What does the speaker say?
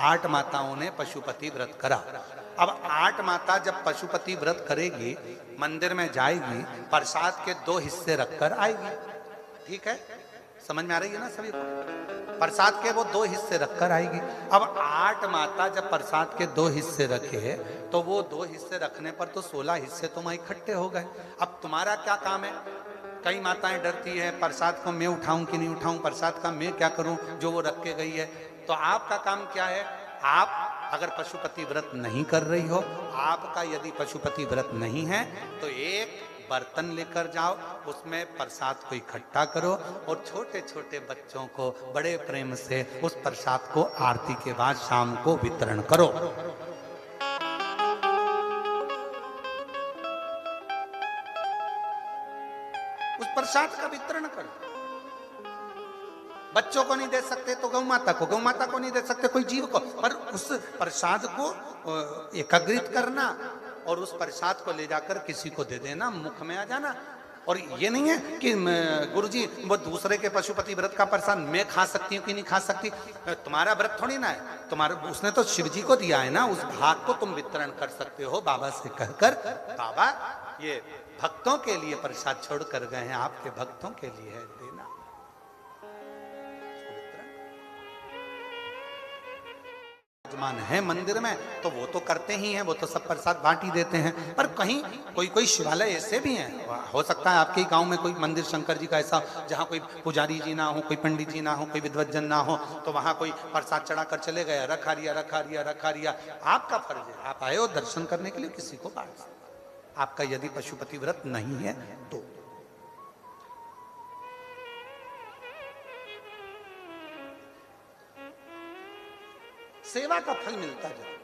8 माताओं ने पशुपति व्रत करा। अब 8 माता जब पशुपति व्रत करेगी, मंदिर में जाएगी, प्रसाद के 2 हिस्से रखकर आएगी। ठीक है, समझ में आ रही है ना सभी को? प्रसाद के वो 2 हिस्से रखकर आएगी। अब 8 माता जब प्रसाद के 2 हिस्से रखे, तो वो 2 हिस्से रखने पर तो 16 हिस्से तुम इकट्ठे हो गए। अब तुम्हारा क्या काम है? कई माताएं डरती है, प्रसाद को मैं उठाऊं कि नहीं उठाऊं, प्रसाद का मैं क्या करूं जो वो रख के गई है। तो आपका काम क्या है? आप अगर पशुपति व्रत नहीं कर रही हो, आपका यदि पशुपति व्रत नहीं है, तो एक बर्तन लेकर जाओ, उसमें प्रसाद को इकट्ठा करो और छोटे छोटे बच्चों को बड़े प्रेम से उस प्रसाद को आरती के बाद शाम को वितरण करो। उस प्रसाद का वितरण करो। बच्चों को नहीं दे सकते तो गौ माता को, गौ माता को नहीं दे सकते कोई जीव को, पर उस प्रसाद को एकत्रित करना और उस प्रसाद को ले जाकर किसी को दे देना, मुख में आ जाना। और ये नहीं है कि गुरुजी वो दूसरे के पशुपति व्रत का प्रसाद मैं खा सकती हूँ कि नहीं खा सकती। तुम्हारा व्रत थोड़ी ना है, तुम्हारा उसने तो शिव जी को दिया है ना, उस भाग को तुम वितरण कर सकते हो बाबा से कहकर, बाबा ये भक्तों के लिए प्रसाद छोड़ कर गए हैं, आपके भक्तों के लिए है, देना। विराजमान है मंदिर में तो वो तो करते ही हैं, वो तो सब प्रसाद बांट ही देते हैं। पर कहीं कोई कोई शिवालय ऐसे भी हैं, हो सकता है आपके गांव में कोई मंदिर शंकर जी का ऐसा जहां कोई पुजारी जी ना हो, कोई पंडित जी ना हो, कोई विद्वज्जन ना हो, तो वहां कोई प्रसाद चढ़ाकर चले गए, रखा रिया रखा रिया रखा रिया। आपका फर्ज है, आप आए हो दर्शन करने के लिए, किसी को बांट सकते। आपका यदि पशुपति व्रत नहीं है तो सेवा का फल मिलता जाए।